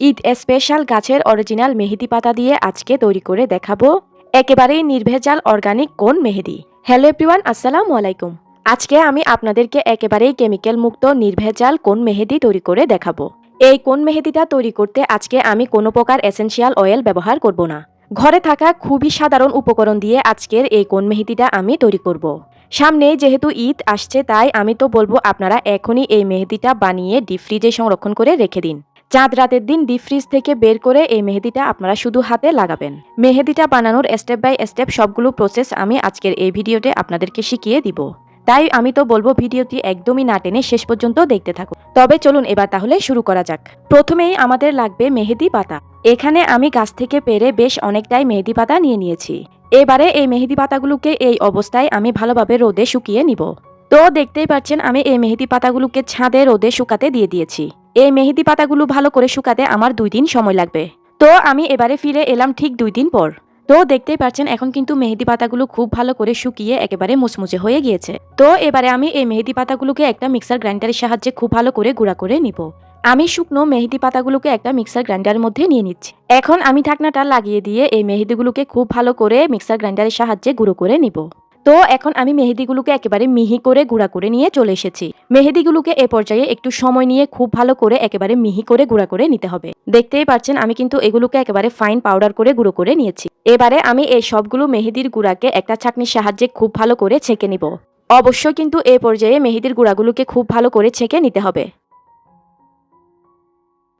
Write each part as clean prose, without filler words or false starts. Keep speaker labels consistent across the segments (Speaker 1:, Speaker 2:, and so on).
Speaker 1: Eid special গাছের original মেহেদি পাতা দিয়ে আজকে তৈরি করে দেখাবো একেবারেই নির্ভেজাল অর্গানিক কোন মেহেদি। হ্যালো এভরিওয়ান, আসসালামু আলাইকুম। আজকে আমি আপনাদেরকে একেবারেই কেমিক্যাল মুক্ত নির্ভেজাল কোন মেহেদি তৈরি করে দেখাবো। এই কোন মেহেদিটা তৈরি করতে আজকে আমি কোনো প্রকার এসেনশিয়াল অয়েল ব্যবহার করব না। ঘরে থাকা খুবই সাধারণ উপকরণ দিয়ে আজকের এই কোন মেহেদিটা আমি তৈরি করব। সামনে যেহেতু ঈদ আসছে, তাই আমি তো বলবো আপনারা এখনই এই মেহেদিটা বানিয়ে ডিপ ফ্রিজে সংরক্ষণ করে রেখে দিন। চাঁদ রাতের দিন ডিপ ফ্রিজ থেকে বের করে এই মেহেদিটা আপনারা শুধু হাতে লাগাবেন। মেহেদিটা বানানোর স্টেপ বাই স্টেপ সবগুলো প্রসেস আমি আজকের এই ভিডিওতে আপনাদেরকে শিখিয়ে দিব। তাই আমি তো বলবো ভিডিওটি একদমই না টেনে শেষ পর্যন্ত দেখতে থাকুন। তবে চলুন এবার তাহলে শুরু করা যাক। প্রথমেই আমাদের লাগবে মেহেদি পাতা। এখানে আমি গাছ থেকে পেরে বেশ অনেকটাই মেহেদি পাতা নিয়ে নিয়েছি। এবারে এই মেহেদি পাতাগুলোকে এই অবস্থায় আমি ভালোভাবে রোদে শুকিয়ে নিব। তো দেখতেই পাচ্ছেন আমি এই মেহেদি পাতাগুলোকে ছাদে রোদে শুকাতে দিয়ে দিয়েছি। এই মেহেদি পাতাগুলো ভালো করে শুকাতে আমার 2 দিন সময় লাগবে। তো আমি এবারে ফিরে এলাম ঠিক 2 দিন পর। তো দেখতেই পাচ্ছেন এখন কিন্তু মেহেদি পাতাগুলো খুব ভালো করে শুকিয়ে একেবারে মুচমুচে হয়ে গিয়েছে। তো এবারে আমি এই মেহেদি পাতাগুলোকে একটা মিক্সার গ্রাইন্ডারের সাহায্যে খুব ভালো করে গুঁড়া করে নিব। আমি শুকনো মেহেদি পাতাগুলোকে একটা মিক্সার গ্রাইন্ডারের মধ্যে নিয়ে নিচ্ছি। এখন আমি ঢাকনাটা লাগিয়ে দিয়ে এই মেহেদিগুলোকে খুব ভালো করে মিক্সার গ্রাইন্ডারের সাহায্যে গুঁড়ো করে নিব। তো এখন আমি মেহেদিগুলোকে একেবারে মিহি করে গুঁড়া করে নিয়ে চলে এসেছি। মেহেদিগুলোকে এ পর্যায়ে একটু সময় নিয়ে খুব ভালো করে একেবারে মিহি করে গুঁড়া করে নিতে হবে। দেখতেই পাচ্ছেন আমি কিন্তু এগুলোকে একেবারে ফাইন পাউডার করে গুঁড়ো করে নিয়েছি। এবারে আমি এই সবগুলো মেহেদির গুঁড়াকে একটা ছাঁকনির সাহায্যে খুব ভালো করে ছেঁকে নিব। অবশ্যই কিন্তু এ পর্যায়ে মেহেদির গুঁড়াগুলোকে খুব ভালো করে ছেঁকে নিতে হবে।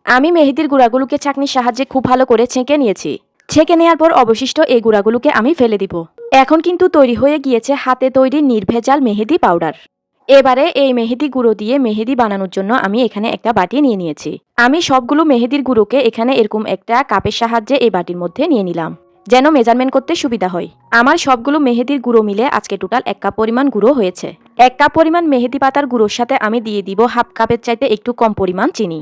Speaker 1: আমি মেহেদির গুঁড়াগুলোকে ছাঁকনির সাহায্যে খুব ভালো করে ছেঁকে নিয়েছি। ছেঁকে নেওয়ার পর অবশিষ্ট এই গুঁড়াগুলোকে আমি ফেলে দিব। এখন কিন্তু তৈরি হয়ে গিয়েছে হাতে তৈরি নির্ভেজাল মেহেদি পাউডার। এবারে এই মেহেদি গুঁড়ো দিয়ে মেহেদি বানানোর জন্য আমি এখানে একটা বাটি নিয়ে নিয়েছি। আমি সবগুলো মেহেদির গুঁড়োকে এখানে এরকম একটা কাপের সাহায্যে এই বাটির মধ্যে নিয়ে নিলাম, যেন মেজারমেন্ট করতে সুবিধা হয়। আমার সবগুলো মেহেদির গুঁড়ো মিলে আজকে টোটাল 1 কাপ পরিমাণ গুঁড়ো হয়েছে। 1 কাপ পরিমাণ মেহেদি পাতার গুঁড়োর সাথে আমি দিয়ে দিব হাফ কাপের চাইতে একটু কম পরিমাণ চিনি।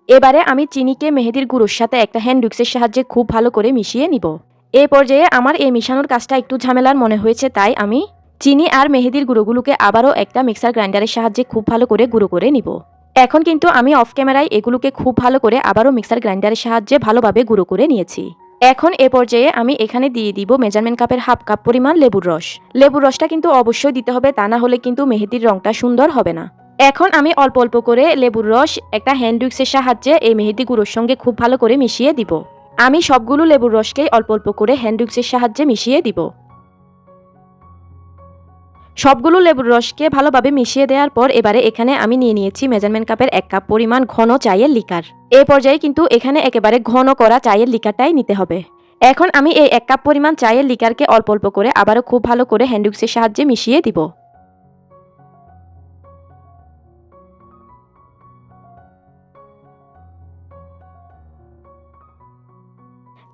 Speaker 1: এবারে আমি চিনিকে মেহেদির গুঁড়োর সাথে একটা হ্যান্ড উইক্সের সাহায্যে খুব ভালো করে মিশিয়ে নিব। এই পর্যায়ে আমার এই মিশানোর কাজটা একটু ঝামেলার মনে হয়েছে, তাই আমি চিনি আর মেহেদির গুঁড়োগুলোকে আবারও একটা মিক্সার গ্রাইন্ডারের সাহায্যে খুব ভালো করে গুঁড়ো করে নিব। এখন কিন্তু আমি অফ ক্যামেরায় এগুলোকে খুব ভালো করে আবারও মিক্সার গ্রাইন্ডারের সাহায্যে ভালোভাবে গুঁড়ো করে নিয়েছি। এখন এ পর্যায়ে আমি এখানে দিয়ে দিব মেজারমেন্ট কাপের হাফ কাপ পরিমাণ লেবুর রস। লেবুর রসটা কিন্তু অবশ্যই দিতে হবে, তা না হলে কিন্তু মেহেদির রংটা সুন্দর হবে না। এখন আমি অল্প অল্প করে লেবুর রস একটা হ্যান্ড উইক্সের সাহায্যে এই মেহেদি গুঁড়োর সঙ্গে খুব ভালো করে মিশিয়ে দিব। আমি সবগুলো লেবুর রসকেই অল্প অল্প করে হ্যান্ড উইক্সের সাহায্যে মিশিয়ে দিব। সবগুলো লেবুর রসকে ভালোভাবে মিশিয়ে দেওয়ার পর এবারে এখানে আমি নিয়ে নিয়েছি মেজারমেন্ট কাপের 1 কাপ পরিমাণ ঘন চায়ের লিকার। এই পর্যায়ে কিন্তু এখানে একেবারে ঘন করা চায়ের লিকারটাই নিতে হবে। এখন আমি এই 1 কাপ পরিমাণ চায়ের লিকারকে অল্প অল্প করে আবারও খুব ভালো করে হ্যান্ড উইক্সের সাহায্যে মিশিয়ে দিব।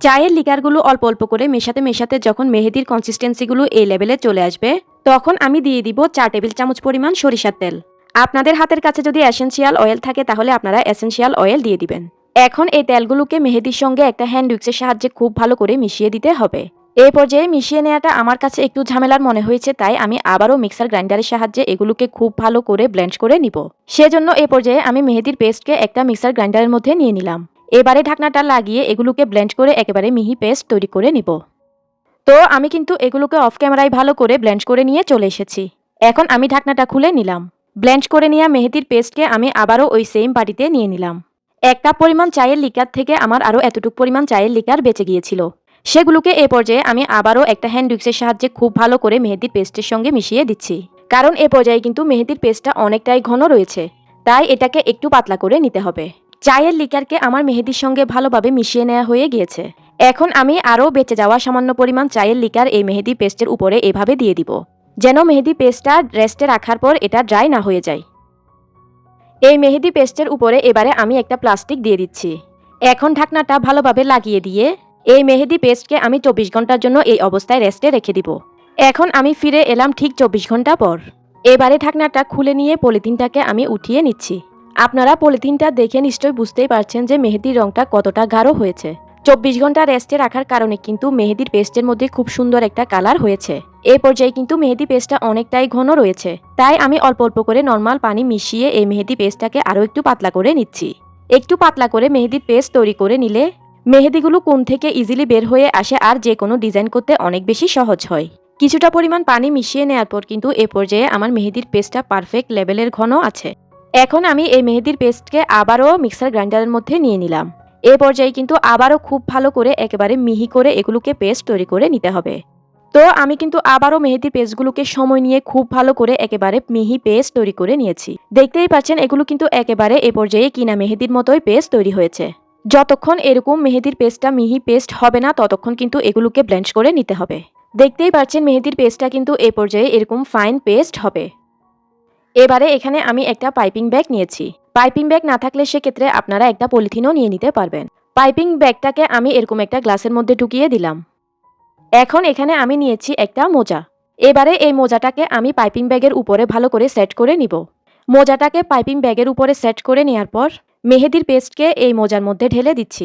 Speaker 1: চায়ের লিকারগুলো অল্প অল্প করে মেশাতে মেশাতে যখন মেহেদির কনসিস্টেন্সিগুলো এই লেভেলে চলে আসবে, তখন আমি দিয়ে দিব 4 টেবিল চামচ পরিমাণ সরিষার তেল। আপনাদের হাতের কাছে যদি এসেনশিয়াল অয়েল থাকে তাহলে আপনারা এসেনশিয়াল অয়েল দিয়ে দিবেন। এখন এই তেলগুলোকে মেহেদির সঙ্গে একটা হ্যান্ড উইক্সের সাহায্যে খুব ভালো করে মিশিয়ে দিতে হবে। এই পর্যায়ে মিশিয়ে নেওয়াটা আমার কাছে একটু ঝামেলার মনে হয়েছে, তাই আমি আবারও মিক্সার গ্রাইন্ডারের সাহায্যে এগুলোকে খুব ভালো করে ব্লেন্ড করে নিব। সেজন্য এই পর্যায়ে আমি মেহেদির পেস্টকে একটা মিক্সার গ্রাইন্ডারের মধ্যে নিয়ে নিলাম। এবারে ঢাকনাটা লাগিয়ে এগুলোকে ব্লেন্ড করে একেবারে মিহি পেস্ট তৈরি করে নিব। তো আমি কিন্তু এগুলোকে অফ ক্যামেরায় ভালো করে ব্লেন্ড করে নিয়ে চলে এসেছি। এখন আমি ঢাকনাটা খুলে নিলাম। ব্লেন্ড করে নেওয়া মেহেদির পেস্টকে আমি আবারও ওই সেম বাটিতে নিয়ে নিলাম। 1 কাপ পরিমাণ চায়ের লিকার থেকে আমার আরও এতটুকু পরিমাণ চায়ের লিকার বেঁচে গিয়েছিল। সেগুলোকে এ পর্যায়ে আমি আবারও একটা হ্যান্ড উইক্সের সাহায্যে খুব ভালো করে মেহেদির পেস্টের সঙ্গে মিশিয়ে দিচ্ছি। কারণ এ পর্যায়ে কিন্তু মেহেদির পেস্টটা অনেকটাই ঘন রয়েছে, তাই এটাকে একটু পাতলা করে নিতে হবে। চায়ের লিকারকে আমার মেহেদির সঙ্গে ভালোভাবে মিশিয়ে নেওয়া হয়ে গিয়েছে। এখন আমি আরও বেঁচে যাওয়া সামান্য পরিমাণ চায়ের লিকার এই মেহেদি পেস্টের উপরে এভাবে দিয়ে দিব, যেন মেহেদি পেস্টটা রেস্টে রাখার পর এটা ড্রাই না হয়ে যায়। এই মেহেদি পেস্টের উপরে এবারে আমি একটা প্লাস্টিক দিয়ে দিচ্ছি। এখন ঢাকনাটা ভালোভাবে লাগিয়ে দিয়ে এই মেহেদি পেস্টকে আমি 24 ঘন্টার জন্য এই অবস্থায় রেস্টে রেখে দিব। এখন আমি ফিরে এলাম ঠিক 24 ঘন্টা পর। এবারে ঢাকনাটা খুলে নিয়ে পলিথিনটাকে আমি উঠিয়ে নিচ্ছি। আপনারা পলিথিনটা দেখে নিশ্চয়ই বুঝতেই পারছেন যে মেহেদির রংটা কতটা গাঢ় হয়েছে। 24 ঘন্টা রেস্টে রাখার কারণে কিন্তু মেহেদির পেস্টের মধ্যে খুব সুন্দর একটা কালার হয়েছে। এই পর্যায়ে কিন্তু মেহেদি পেস্টটা অনেকটাই ঘন রয়েছে, তাই আমি অল্প অল্প করে নর্মাল পানি মিশিয়ে এই মেহেদি পেস্টটাকে আরও একটু পাতলা করে নিচ্ছি। একটু পাতলা করে মেহেদির পেস্ট তৈরি করে নিলে মেহেদিগুলো কোণ থেকে ইজিলি বের হয়ে আসে আর যে কোনো ডিজাইন করতে অনেক বেশি সহজ হয়। কিছুটা পরিমাণ পানি মিশিয়ে নেওয়ার পর কিন্তু এ পর্যায়ে আমার মেহেদির পেস্টটা পারফেক্ট লেভেলের ঘন আছে। এখন আমি এই মেহেদির পেস্টকে আবারও মিক্সার গ্রাইন্ডারের মধ্যে নিয়ে নিলাম। এ পর্যায়ে কিন্তু আবারও খুব ভালো করে একেবারে মিহি করে এগুলোকে পেস্ট তৈরি করে নিতে হবে। তো আমি কিন্তু আবারও মেহেদির পেস্টগুলোকে সময় নিয়ে খুব ভালো করে একেবারে মিহি পেস্ট তৈরি করে নিয়েছি। দেখতেই পাচ্ছেন এগুলো কিন্তু একেবারে এ পর্যায়ে কিনা মেহেদির মতোই পেস্ট তৈরি হয়েছে। যতক্ষণ এরকম মেহেদির পেস্টটা মিহি পেস্ট হবে না ততক্ষণ কিন্তু এগুলোকে ব্লেন্ড করে নিতে হবে। দেখতেই পাচ্ছেন মেহেদির পেস্টটা কিন্তু এ পর্যায়ে এরকম ফাইন পেস্ট হবে। এবারে এখানে আমি একটা পাইপিং ব্যাগ নিয়েছি। পাইপিং ব্যাগ না থাকলে সেক্ষেত্রে আপনারা একটা পলিথিনও নিয়ে নিতে পারবেন। পাইপিং ব্যাগটাকে আমি এরকম একটা গ্লাসের মধ্যে ঢুকিয়ে দিলাম। এখন এখানে আমি নিয়েছি একটা মোজা। এবারে এই মোজাটাকে আমি পাইপিং ব্যাগের উপরে ভালো করে সেট করে নিব। মোজাটাকে পাইপিং ব্যাগের উপরে সেট করে নেওয়ার পর মেহেদির পেস্টকে এই মোজার মধ্যে ঢেলে দিচ্ছি।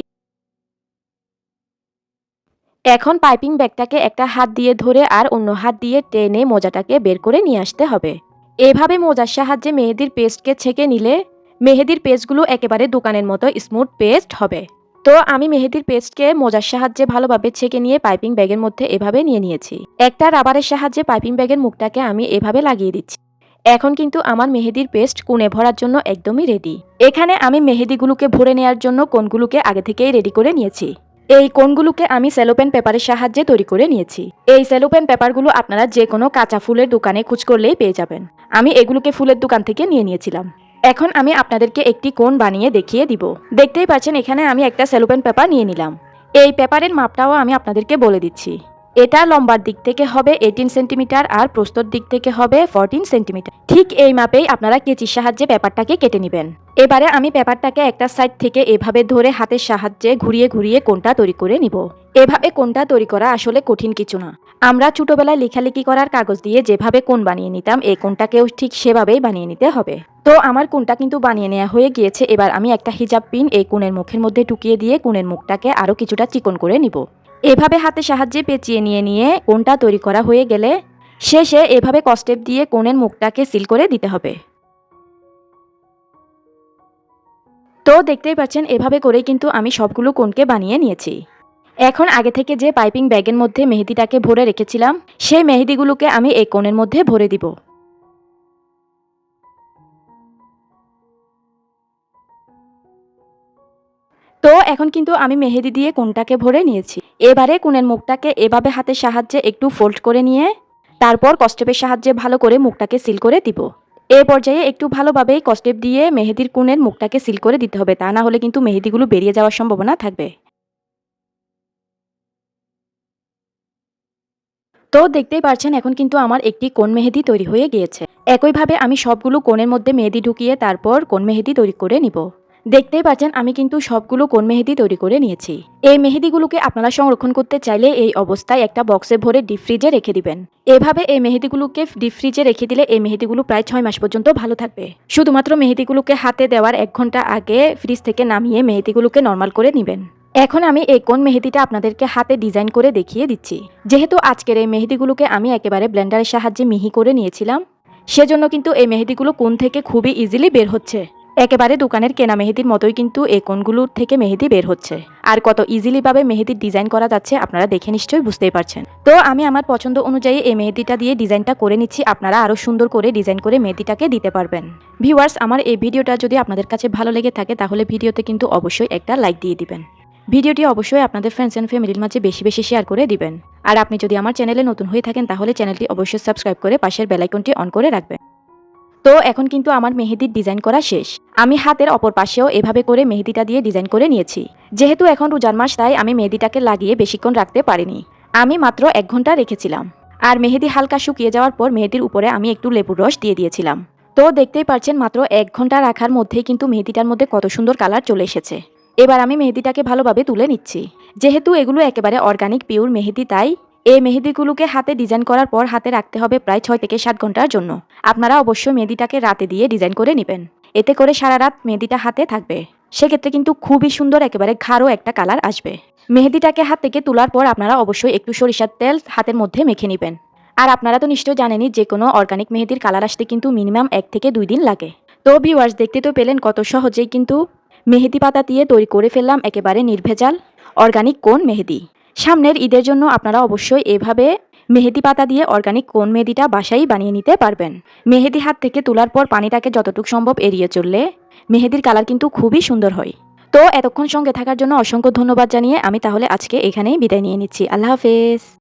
Speaker 1: এখন পাইপিং ব্যাগটাকে একটা হাত দিয়ে ধরে আর অন্য হাত দিয়ে টেনে মোজাটাকে বের করে নিয়ে আসতে হবে। এভাবে মোজার সাহায্যে মেহেদির পেস্টকে ছেঁকে নিলে মেহেদির পেস্টগুলো একেবারে দোকানের মতো স্মুথ পেস্ট হবে। তো আমি মেহেদির পেস্টকে মোজার সাহায্যে ভালোভাবে ছেঁকে নিয়ে পাইপিং ব্যাগের মধ্যে এভাবে নিয়ে নিয়েছি। একটা রাবারের সাহায্যে পাইপিং ব্যাগের মুখটাকে আমি এভাবে লাগিয়ে দিচ্ছি। এখন কিন্তু আমার মেহেদির পেস্ট কোণে ভরার জন্য একদমই রেডি। এখানে আমি মেহেদিগুলোকে ভরে নেওয়ার জন্য কোণগুলোকে আগে থেকেই রেডি করে নিয়েছি। এই কোণগুলোকে আমি সেলোপেন পেপারের সাহায্যে তৈরি করে নিয়েছি। এই সেলোপেন পেপারগুলো আপনারা যে কোনো কাঁচা ফুলের দোকানে খোঁজ করলেই পেয়ে যাবেন। আমি এগুলোকে ফুলের দোকান থেকে নিয়ে নিয়েছিলাম। এখন আমি আপনাদেরকে একটি কোণ বানিয়ে দেখিয়ে দিব। দেখতেই পাচ্ছেন এখানে আমি একটা সেলোপেন পেপার নিয়ে নিলাম। এই পেপারের মাপটাও আমি আপনাদেরকে বলে দিচ্ছি। এটা লম্বার দিক থেকে হবে 18 সেন্টিমিটার আর প্রস্থর দিক থেকে হবে 14 সেন্টিমিটার। ঠিক এই মাপেই আপনারা কেচির সাহায্যে পেপারটাকে কেটে নেবেন। এবারে আমি পেপারটাকে একটা সাইড থেকে এভাবে ধরে হাতের সাহায্যে ঘুরিয়ে ঘুরিয়ে কোণটা তৈরি করে নিব। এভাবে কোণটা তৈরি করা আসলে কঠিন কিছু না। আমরা ছোটবেলায় লেখালেখি করার কাগজ দিয়ে যেভাবে কোণ বানিয়ে নিতাম এই কোণটাকেও ঠিক সেভাবেই বানিয়ে নিতে হবে। তো আমার কোণটা কিন্তু বানিয়ে নেওয়া হয়ে গিয়েছে। এবার আমি একটা হিজাব পিন এই কোণের মুখের মধ্যে ঢুকিয়ে দিয়ে কোণের মুখটাকে আরও কিছুটা চিকন করে নিব। এভাবে হাতের সাহায্যে পেঁচিয়ে নিয়ে কোণটা তৈরি করা হয়ে গেলে শেষে এভাবে কস্টেপ দিয়ে কোণের মুখটাকে সিল করে দিতে হবে। তো দেখতেই পাচ্ছেন এভাবে করেই কিন্তু আমি সবগুলো কোণকে বানিয়ে নিয়েছি। এখন আগে থেকে যে পাইপিং ব্যাগের মধ্যে মেহেদিটাকে ভরে রেখেছিলাম সেই মেহেদিগুলোকে আমি এই কোণের মধ্যে ভরে দিব। তো এখন কিন্তু আমি মেহেদি দিয়ে কোণটাকে ভরে নিয়েছি। এবারে কোণের মুখটাকে এভাবে হাতের সাহায্যে একটু ফোল্ড করে নিয়ে তারপর কস্টেপের সাহায্যে ভালো করে মুখটাকে সিল করে দিব। এই পর্যায়ে একটু ভালোভাবেই কস্টেপ দিয়ে মেহেদির কোণের মুখটাকে সিল করে দিতে হবে, তা না হলে কিন্তু মেহেদিগুলো বেরিয়ে যাওয়ার সম্ভাবনা থাকবে। তো দেখতেই পারছেন এখন কিন্তু আমার একটি কোণ মেহেদি তৈরি হয়ে গিয়েছে। একইভাবে আমি সবগুলো কোণের মধ্যে মেহেদি ঢুকিয়ে তারপর কোণ মেহেদি তৈরি করে নিব। দেখতেই পাচ্ছেন আমি কিন্তু সবগুলো কোণ মেহেদি তৈরি করে নিয়েছি। এই মেহেদিগুলোকে আপনারা সংরক্ষণ করতে চাইলে এই অবস্থায় একটা বক্সে ভরে ডিপ ফ্রিজে রেখে দিবেন। এভাবে এই মেহেদিগুলোকে ডিপ ফ্রিজে রেখে দিলে এই মেহেদিগুলো প্রায় 6 মাস পর্যন্ত ভালো থাকবে। শুধুমাত্র মেহেদিগুলোকে হাতে দেওয়ার 1 ঘন্টা আগে ফ্রিজ থেকে নামিয়ে মেহেদিগুলোকে নরমাল করে নেবেন। এখন আমি এই কোণ মেহেদিটা আপনাদেরকে হাতে ডিজাইন করে দেখিয়ে দিচ্ছি। যেহেতু আজকের এই মেহেদিগুলোকে আমি একেবারে ব্লেন্ডারের সাহায্যে মিহি করে নিয়েছিলাম, সেজন্য কিন্তু এই মেহেদিগুলো কোণ থেকে খুবই ইজিলি বের হচ্ছে। একেবারে দোকানের কেনা মেহেদির মতোই কিন্তু এই কোণগুলোর থেকে মেহেদি বের হচ্ছে। আর কত ইজিলি ভাবে মেহেদির ডিজাইন করা যাচ্ছে আপনারা দেখে নিশ্চয়ই বুঝতেই পারছেন। তো আমি আমার পছন্দ অনুযায়ী এই মেহেদিটা দিয়ে ডিজাইনটা করে নিচ্ছি। আপনারা আরও সুন্দর করে ডিজাইন করে মেহেদিটাকে দিতে পারবেন। ভিউয়ার্স, আমার এই ভিডিওটা যদি আপনাদের কাছে ভালো লেগে থাকে তাহলে ভিডিওতে কিন্তু অবশ্যই একটা লাইক দিয়ে দিবেন। ভিডিওটি অবশ্যই আপনাদের ফ্রেন্ডস অ্যান্ড ফ্যামিলির মাঝে বেশি বেশি শেয়ার করে দিবেন। আর আপনি যদি আমার চ্যানেলে নতুন হয়ে থাকেন তাহলে চ্যানেলটি অবশ্যই সাবস্ক্রাইব করে পাশের বেল আইকনটি অন করে রাখবেন। তো এখন কিন্তু আমার মেহেদির ডিজাইন করা শেষ। আমি হাতের অপর পাশেও এভাবে করে মেহেদিটা দিয়ে ডিজাইন করে নিয়েছি। যেহেতু এখন রোজার মাস তাই আমি মেহেদিটাকে লাগিয়ে বেশিক্ষণ রাখতে পারিনি। আমি মাত্র 1 ঘন্টা রেখেছিলাম। আর মেহেদি হালকা শুকিয়ে যাওয়ার পর মেহেদির উপরে আমি একটু লেবুর রস দিয়ে দিয়েছিলাম। তো দেখতেই পারছেন মাত্র 1 ঘন্টা রাখার মধ্যেই কিন্তু মেহেদিটার মধ্যে কত সুন্দর কালার চলে এসেছে। এবার আমি মেহেদিটাকে ভালোভাবে তুলে নিচ্ছি। যেহেতু এগুলো একেবারে অর্গানিক পিওর মেহেদি তাই এই মেহেদিগুলোকে হাতে ডিজাইন করার পর হাতে রাখতে হবে প্রায় 6 থেকে 7 ঘন্টার জন্য। আপনারা অবশ্যই মেহেদিটাকে রাতে দিয়ে ডিজাইন করে নেবেন। এতে করে সারা রাত মেহেদিটা হাতে থাকবে। সেক্ষেত্রে কিন্তু খুবই সুন্দর একেবারে গাঢ় একটা কালার আসবে। মেহেদিটাকে হাত থেকে তোলার পর আপনারা অবশ্যই একটু সরিষার তেল হাতের মধ্যে মেখে নেবেন। আর আপনারা তো নিশ্চয়ই জানেনই যে কোনো অর্গানিক মেহেদির কালার আসতে কিন্তু মিনিমাম 1 থেকে 2 দিন লাগে। তো ভিউয়ার্স, দেখতে তো পেলেন কত সহজেই কিন্তু মেহেদি পাতা দিয়ে তৈরি করে ফেললাম একেবারে নির্ভেজাল অর্গানিক কোন মেহেদি। সামনের ঈদের জন্য আপনারা অবশ্যই এভাবে মেহেদি পাতা দিয়ে অর্গানিক কোন মেহেদিটা বাসায় বানিয়ে নিতে পারবেন। মেহেদি হাত থেকে তোলার পর পানিটাকে যতটুকু সম্ভব এড়িয়ে চললে মেহেদির কালার কিন্তু খুবই সুন্দর হয়। তো এতক্ষণ সঙ্গে থাকার জন্য অসংখ্য ধন্যবাদ জানিয়ে আমি তাহলে আজকে এখানেই বিদায় নিয়ে নিচ্ছি। আল্লাহ হাফেজ।